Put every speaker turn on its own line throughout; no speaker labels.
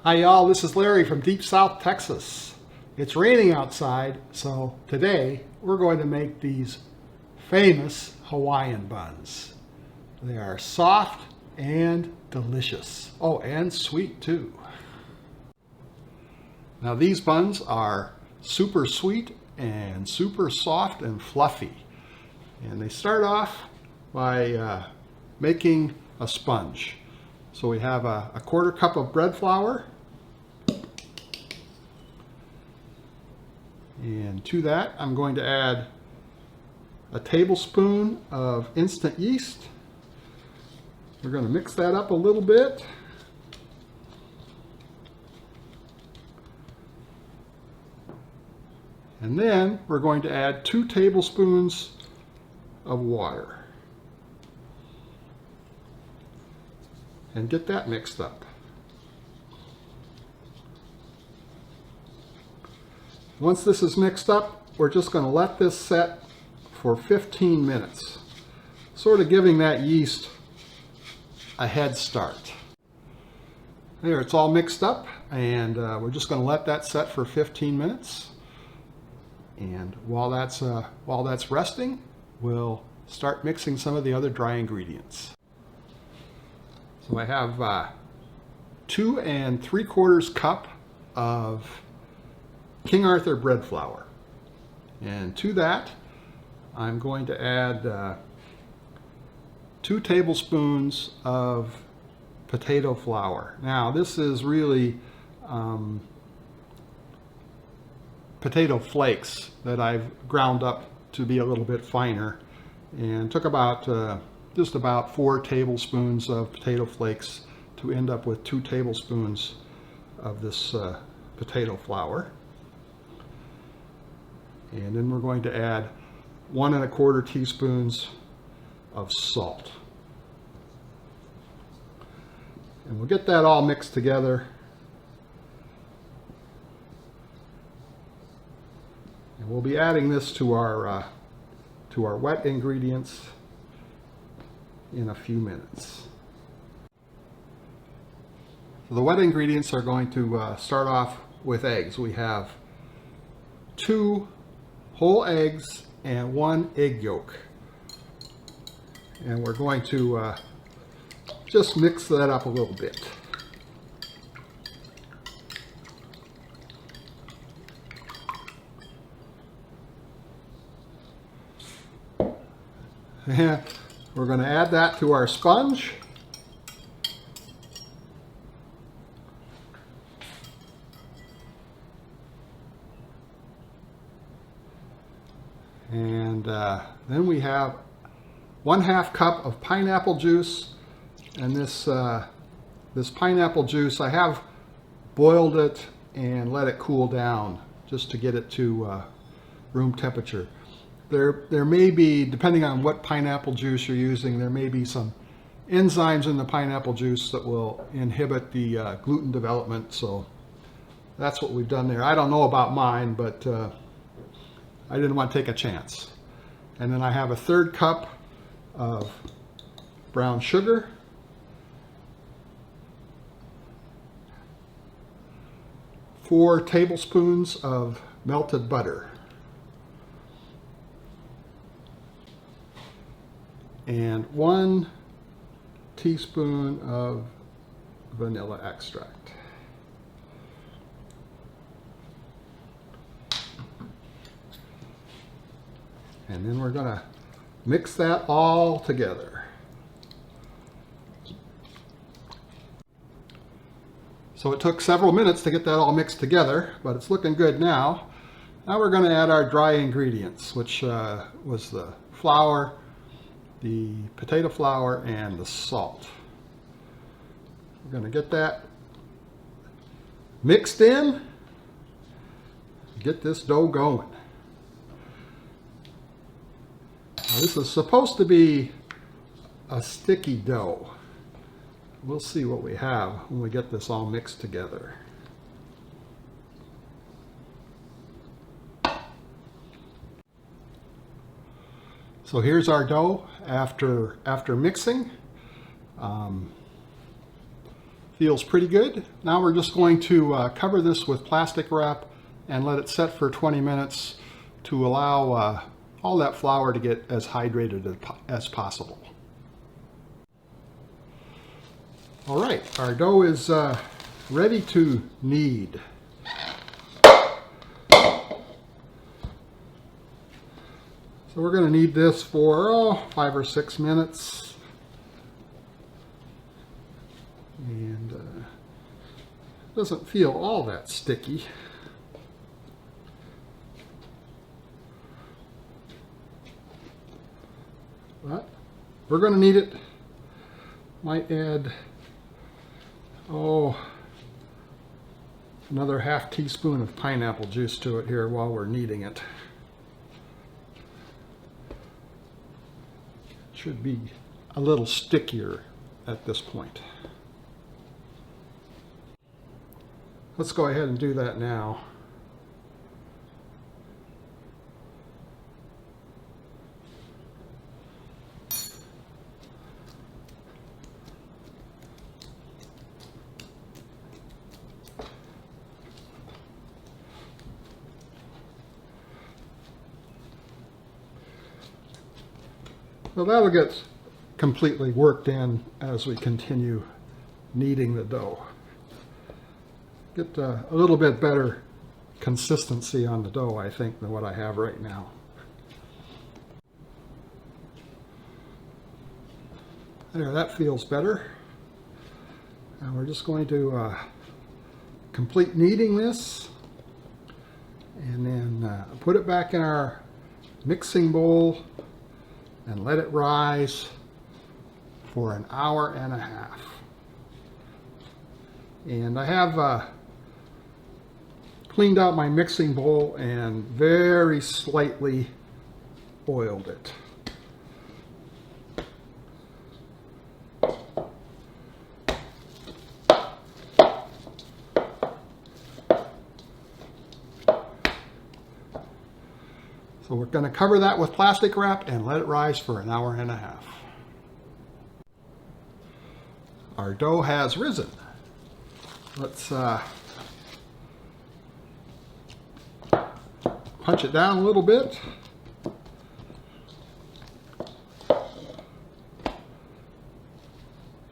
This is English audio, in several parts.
Hi y'all, this is Larry from Deep South Texas. It's raining outside, so today we're going to make these famous Hawaiian buns. They are soft and delicious. Oh, and sweet too. Now these buns are super sweet and super soft and fluffy. And they start off by making a sponge. So we have a 1/4 cup of bread flour. And to that, I'm going to add a tablespoon of instant yeast. We're going to mix that up a little bit. And then we're going to add 2 tablespoons of water. And get that mixed up. Once this is mixed up, we're just going to let this set for 15 minutes, sort of giving that yeast a head start. There, it's all mixed up, and we're just going to let that set for 15 minutes. And while that's resting, we'll start mixing some of the other dry ingredients. So I have 2 3/4 cup of King Arthur bread flour. And to that, I'm going to add 2 tablespoons of potato flour. Now, this is really potato flakes that I've ground up to be a little bit finer, and took about just about 4 tablespoons of potato flakes to end up with 2 tablespoons of this potato flour. And then we're going to add 1 1/4 teaspoons of salt. And we'll get that all mixed together. And we'll be adding this to our wet ingredients in a few minutes. So the wet ingredients are going to start off with eggs. We have 2 whole eggs and 1 egg yolk. And we're going to just mix that up a little bit. And we're going to add that to our sponge. And then we have 1/2 cup of pineapple juice. And this pineapple juice, I have boiled it and let it cool down just to get it to room temperature. There may be, depending on what pineapple juice you're using, there may be some enzymes in the pineapple juice that will inhibit the gluten development. So that's what we've done there. I don't know about mine, but I didn't want to take a chance. And then I have a 1/3 cup of brown sugar. Four tablespoons of melted butter. And 1 teaspoon of vanilla extract. And then we're going to mix that all together. So it took several minutes to get that all mixed together, but it's looking good now. Now we're going to add our dry ingredients, which was the flour, the potato flour, and the salt. We're going to get that mixed in, get this dough going. Now, this is supposed to be a sticky dough. We'll see what we have when we get this all mixed together. So here's our dough after mixing. Feels pretty good. Now we're just going to cover this with plastic wrap and let it set for 20 minutes to allow all that flour to get as hydrated as possible. All right, our dough is ready to knead. So we're going to knead this for 5 or 6 minutes. And it doesn't feel all that sticky. But we're going to knead it. Might add, another ½ teaspoon of pineapple juice to it here while we're kneading it. Should be a little stickier at this point. Let's go ahead and do that now. So that'll get completely worked in as we continue kneading the dough. Get a little bit better consistency on the dough, I think, than what I have right now. There, that feels better. And we're just going to complete kneading this and then put it back in our mixing bowl and let it rise for an hour and a half. And I have cleaned out my mixing bowl and very slightly oiled it. So we're going to cover that with plastic wrap and let it rise for an hour and a half. Our dough has risen. Let's punch it down a little bit.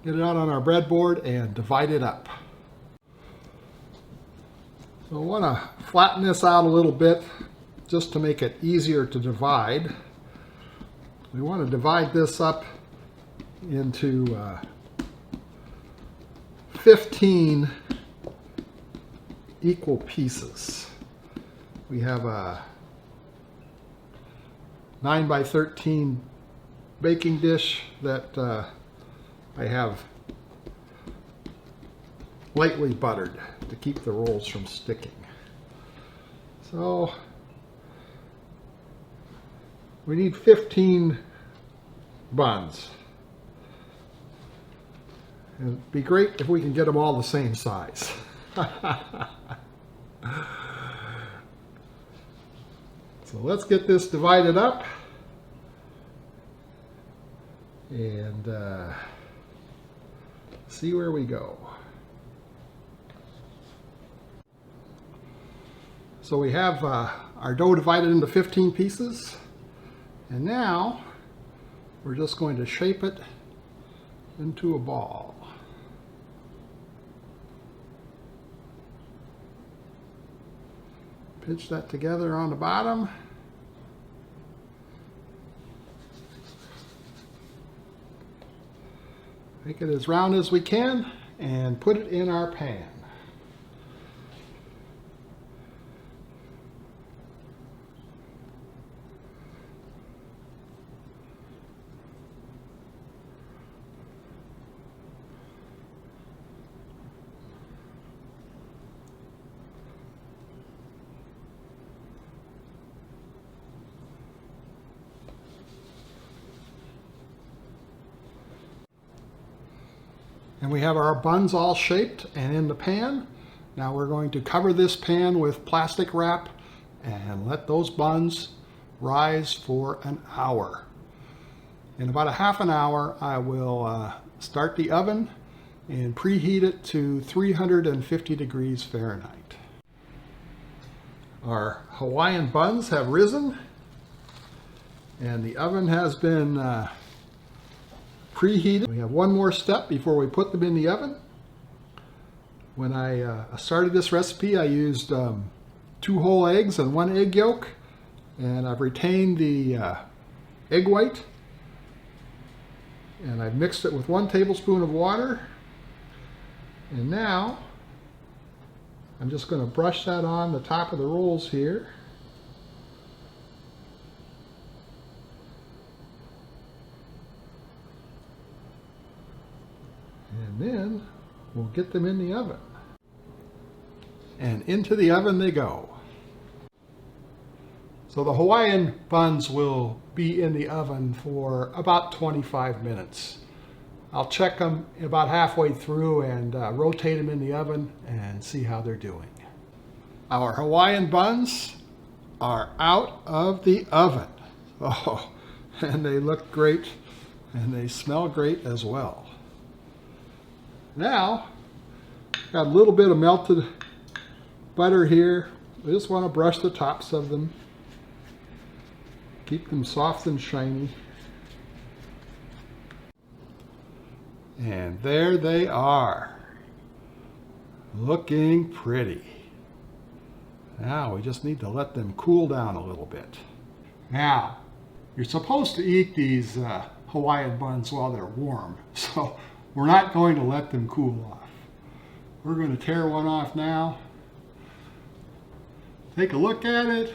Get it out on our breadboard and divide it up. So I want to flatten this out a little bit just to make it easier to divide. We want to divide this up into 15 equal pieces. We have a 9 by 13 baking dish that I have lightly buttered to keep the rolls from sticking. So we need 15 buns. It'd be great if we can get them all the same size. So let's get this divided up and see where we go. So we have our dough divided into 15 pieces. And now we're just going to shape it into a ball. Pinch that together on the bottom. Make it as round as we can and put it in our pan. And we have our buns all shaped and in the pan. Now we're going to cover this pan with plastic wrap and let those buns rise for an hour. In about a half an hour, I will start the oven and preheat it to 350 degrees Fahrenheit. Our Hawaiian buns have risen, and the oven has been preheated. We have one more step before we put them in the oven. When I started this recipe, I used 2 whole eggs and 1 egg yolk, and I've retained the egg white, and I've mixed it with 1 tablespoon of water. And now I'm just going to brush that on the top of the rolls here. And then we'll get them in the oven. And into the oven they go. So the Hawaiian buns will be in the oven for about 25 minutes. I'll check them about halfway through and rotate them in the oven and see how they're doing. Our Hawaiian buns are out of the oven. Oh, and they look great and they smell great as well. Now, got a little bit of melted butter here. I just want to brush the tops of them. Keep them soft and shiny. And there they are, looking pretty. Now we just need to let them cool down a little bit. Now, you're supposed to eat these Hawaiian buns while they're warm, so we're not going to let them cool off. We're going to tear one off now. Take a look at it.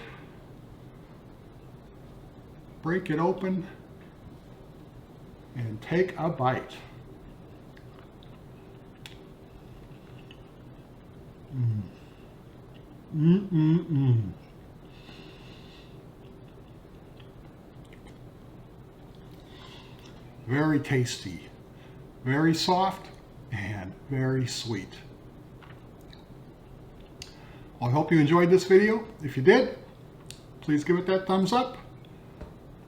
Break it open and take a bite. Very tasty, very soft, and very sweet. Well, I hope you enjoyed this video. If you did, please give it that thumbs up.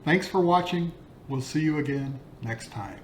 Thanks for watching. We'll see you again next time.